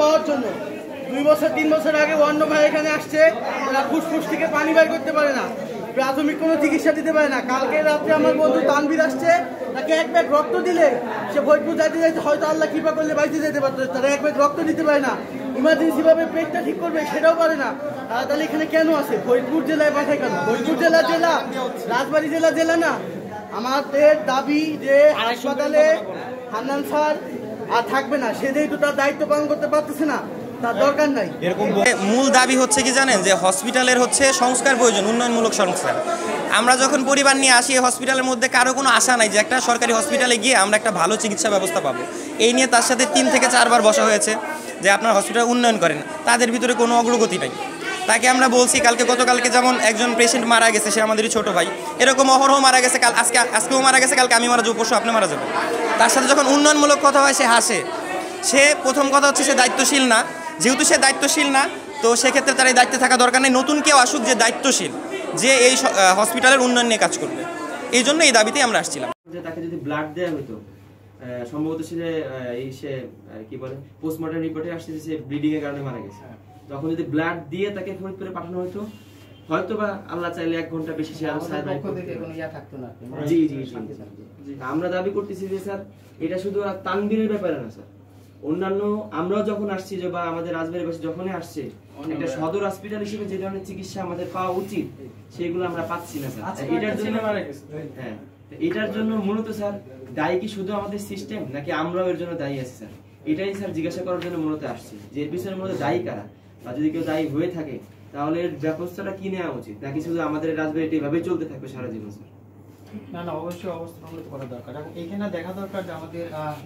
দেওয়ার জন্য। 2 বছর 3 বছর আগে অন্য ভাই এখানে আসছে, তারা ফুসফুস থেকে পানি বের করতে পারে না, প্রাথমিক কোনো চিকিৎসা দিতে পারে না। কালকে রাত্রে আমার বন্ধু তানভীর আসছে, তাকে 1 ব্যাগ রক্ত দিলে সে ফরিদপুর যাইতে যাইতে হয়তো আল্লাহ কৃপা করলে বাড়িতে যেতে পারতো, তারা 1 ব্যাগ রক্ত দিতে পারে না, ইমার্জেন্সি ভাবে পেটটা ঠিক করবে সেটাও পারে না। তাহলে এখানে কেন আছে? ফরিদপুর জেলায় পাঠায় কেন? ফরিদপুর জেলা রাজবাড়ী জেলা না। আমাদের দাবি যে হাসপাতালে হান্নান স্যার আর থাকবে না, সে যেহেতু তার দায়িত্ব পালন করতে পারতেছে না, তার দরকার নাই। এরকম মূল দাবি হচ্ছে কি জানেন, যে হসপিটালের হচ্ছে সংস্কার প্রয়োজন, উন্নয়নমূলক সংস্কার। আমরা যখন পরিবার নিয়ে আসি, হসপিটালের মধ্যে কারো কোনো আশা নাই যে একটা সরকারি হসপিটালে গিয়ে আমরা একটা ভালো চিকিৎসা ব্যবস্থা পাবো। এই নিয়ে তার সাথে 3 থেকে 4 বার বসা হয়েছে যে আপনার হসপিটাল উন্নয়ন করেন, তাদের ভিতরে কোনো অগ্রগতি নাই। তাকে আমরা বলছি, গতকালকে যেমন একজন পেশেন্ট মারা গেছে, সে আমাদেরই ছোটো ভাই, এরকম অহরহ মারা গেছে, আজকেও মারা গেছে, কালকে আমি মারা যাবো, পরশু আপনি মারা যাবেন। তার সাথে যখন উন্নয়নমূলক কথা হয় সে হাসে। সে প্রথম কথা হচ্ছে সে দায়িত্বশীল না, যেহেতু সে দায়িত্বশীল না, তো সেক্ষেত্রে তার এই দায়িত্বে থাকা দরকার নেই। নতুন কেউ আসুক যে দায়িত্বশীল, যে এই হসপিটালের উন্নয়ন নিয়ে কাজ করবে। এই জন্য এই দাবিতেই আমরা আসছিলাম। যে তাকে যদি ব্লাড দেওয়া হতো, সম্ভবত সে কি বলে পোস্টমর্টম রিপোর্টে আসছে যে সে ব্লিডিং এর কারণে মারা গেছে। তখন যদি ব্লাড দিয়ে তাকে ফরিদপুরে পাঠানো হতো, হয়তো বা আল্লাহ চাইলে 1 ঘন্টা বেশি সে আরো থাকতো না। জি জি জি, আমরা দাবি করতেছি যে স্যার এটা শুধু তানভীরের ব্যাপারে না স্যার, অন্যান্য আমরাও যখন আসছি যে বা আমাদের রাজবাড়ীবাসী যখনই আসছে, একটা সদর হসপিটাল হিসেবে যে ধরনের চিকিৎসা আমাদের পাওয়া উচিত সেগুলো আমরা পাচ্ছি না স্যার। এটার জন্য মূলত স্যার দায়ী কি শুধু আমাদের সিস্টেম, নাকি আমরাও এর জন্য দায়ী আছি স্যার? এটাই স্যার জিজ্ঞাসা করার জন্য মূলত আসছি, যে এর পিছনে মূলত দায়ী কারা, বা যদি কেউ দায়ী হয়ে থাকে তাহলে এর ব্যবস্থাটা কি নেওয়া উচিত, নাকি শুধু আমাদের রাজবাড়িটা এভাবে চলতে থাকবে সারা জীবন স্যার? না না, অবশ্যই অবস্থা উন্নত করা দরকার। এবং এইখানে দেখা দরকার যে আমাদের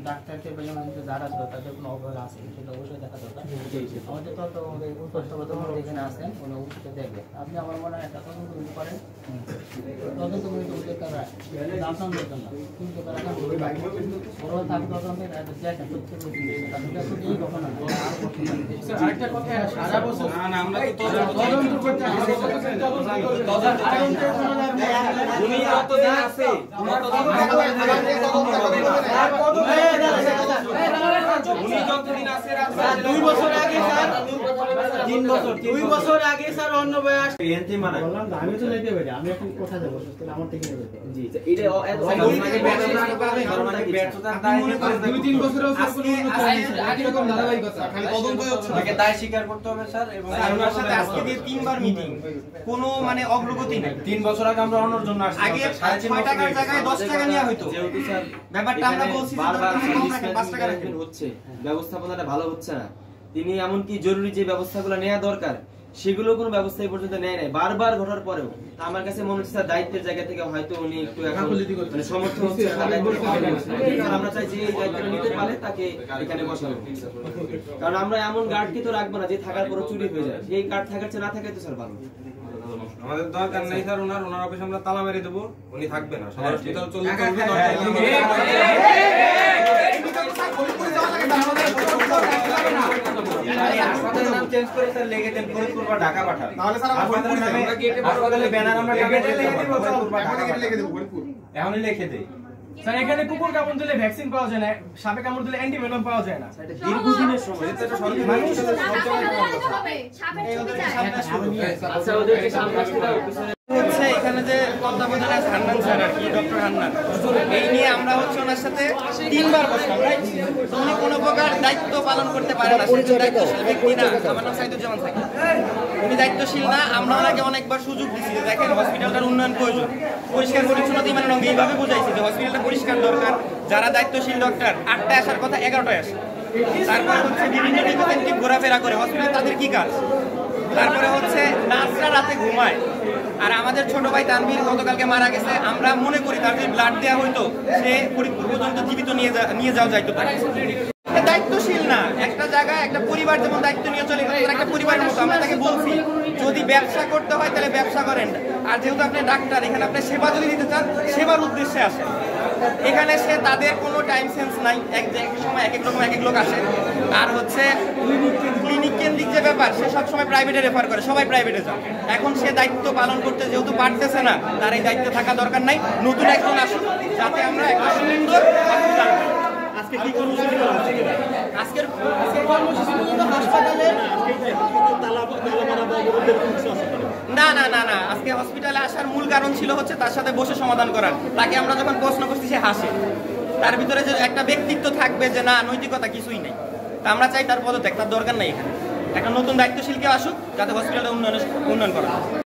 ডাক্তারদের বা যারা আছে তাদের কোনো অবহেলা আছে সেটা অবশ্যই দেখা দরকার। আমাদের তো এখানে আসেন, উনি অবশ্যই দেখবে। আপনি আমার মনে হয় একটা তদন্ত করতে পারেন, তদন্ত করে আপনার দরকার না, কিন্তু তারা থাকবে তদন্ত দেখেন প্রত্যেক এই ঘটনা আরেকটা কথা, সারা বছর আমরা তদন্ত করতে আছে। দুই বছর আগে স্যার, 2 বছর আগে স্যার অন্য ভাই আসছে, এনতে মারা বললাম আমি তো যাইতে পারি, আমি এখন কোথায় যাব? আমার থেকে নেবে। জি, এটা ব্যর্থতার দায় 2-3 বছরেও স্যার কোনো একই রকম ধারাবাহিকতা, খালি তদন্তই হচ্ছে না। তাকে দায় স্বীকার করতে হবে স্যার। এবং ওনার সাথে আজকে দিয়ে 3 বার মিটিং, কোনো মানে অগ্রগতি নাই। 3 বছর আগে আমরা অন্যর জন্য আসছি, আগে 6 টাকার জায়গায় 10 টাকা নেওয়া হতো। যেহেতু স্যার ব্যাপারটা আমরা বলছি বারবার 5 টাকা হচ্ছে, ব্যবস্থাপনাটা ভালো হচ্ছে না। তিনি এমনকি জরুরি যে ব্যবস্থাগুলো নেওয়া দরকার সেগুলো কোনো ব্যবস্থা এই পর্যন্ত নেয় নাই, বারবার ঘটার পরেও। আমার কাছে মনে হচ্ছে দায়িত্বের জায়গা থেকে হয়তো উনি একটু এখন মানে সমর্থ হচ্ছে। আমরা চাই যে এই দায়িত্বটা নিতে পারে তাকে এখানে বসানো, কারণ আমরা এমন গার্ডকে তো রাখবো না যে থাকার পরও চুরি হয়ে যায়। এই গার্ড থাকার চেয়ে না থাকে তো স্যার ভালো। আমাদের দরকার নেই স্যার, ওনার অফিসে আমরা তালা মেরে দেবো, উনি থাকবে না। হসপিটাল চলবে, চেঞ্জ করে স্যার লেগে দেন ফরিদপুর বা ঢাকা পাঠান। তাহলে স্যার আমরা ফরিদপুর আমরা গেটে হাসপাতালে ব্যানার আমরা লিখে দেব ফরিদপুর, এখনই লিখে দেই স্যার। এখানে কুকুর কামড় দিলে ভ্যাকসিন পাওয়া যায় না, সাপে কামড় দিলে অ্যান্টিভেনম পাওয়া যায় না। দীর্ঘদিনের সময় এটা সরকারি মানুষ আচ্ছা ওদেরকে সামনে আসতে দাও। হচ্ছে এখানে যে তত্ত্বাবধানে হান্নান স্যার আর কি, ডক্টর হান্নান, এই নিয়ে আমরা হচ্ছে ওনার সাথে 3 বার বসলাম। উনি কোনো প্রকার দায়িত্ব পালন করতে পারে না, দায়িত্বশীল ব্যক্তি না। আমার নাম সাইদুজ্জামান থাকি, উনি দায়িত্বশীল না। আমরা ওনাকে অনেকবার সুযোগ দিচ্ছি যে দেখেন হসপিটালটার উন্নয়ন প্রয়োজন, পরিষ্কার পরিচ্ছন্নতা মানে রঙে এইভাবে বুঝাইছি যে হসপিটালটা পরিষ্কার দরকার। যারা দায়িত্বশীল ডক্টর 8টায় আসার কথা 11টায় আসে, তারপর হচ্ছে বিভিন্ন রিপ্রেজেন্টেটিভ ঘোরাফেরা করে হসপিটাল, তাদের কি কাজ? তারপরে হচ্ছে নার্সরা রাতে ঘুমায়। আর আমাদের ছোট ভাই তানভীর গতকালকে মারা গেছে, আমরা মনে করি তার যদি ব্লাড দেওয়া হইতো সে ফরিদপুর পর্যন্ত জীবিত নিয়ে যাওয়া যাইতো। তাকে দায়িত্বশীল না, একটা জায়গায় একটা পরিবার যেমন দায়িত্ব নিয়ে চলে গেছে, একটা পরিবারের মতো। আমরা তাকে বলছি যদি ব্যবসা করতে হয় তাহলে ব্যবসা করেন, আর যেহেতু আপনি ডাক্তার, এখানে আপনি সেবা যদি দিতে চান সেবার উদ্দেশ্যে আসেন। এখানে সে তাদের কোনো টাইম সেন্স নাই, এক সময় এক এক রকম এক এক লোক আসে। আর হচ্ছে ক্লিনিক কেন্দ্রিক যে ব্যাপার, সে সবসময় প্রাইভেটে রেফার করে, সবাই প্রাইভেটে যান। এখন সে দায়িত্ব পালন করতে যেহেতু পারতেছে না, তার এই দায়িত্বে থাকা দরকার নাই। নতুন একজন আসুন যাতে আমরা একটা সুন্দর হসপিটাল আজকে কি কর্মসূচি করা হচ্ছে? আজকের কর্মসূচি মূলত হাসপাতালে না না না না, আজকে হসপিটালে আসার মূল কারণ ছিল হচ্ছে তার সাথে বসে সমাধান করার। তাকে আমরা যখন প্রশ্ন করছি সে হাসে, তার ভিতরে যে একটা ব্যক্তিত্ব থাকবে যে না নৈতিকতা কিছুই নেই, তা আমরা চাই তার পদত্যাগ, তার দরকার নাই এখানে। একটা নতুন দায়িত্বশীল কেউ আসুক যাতে হসপিটালে উন্নয়ন করা হয়।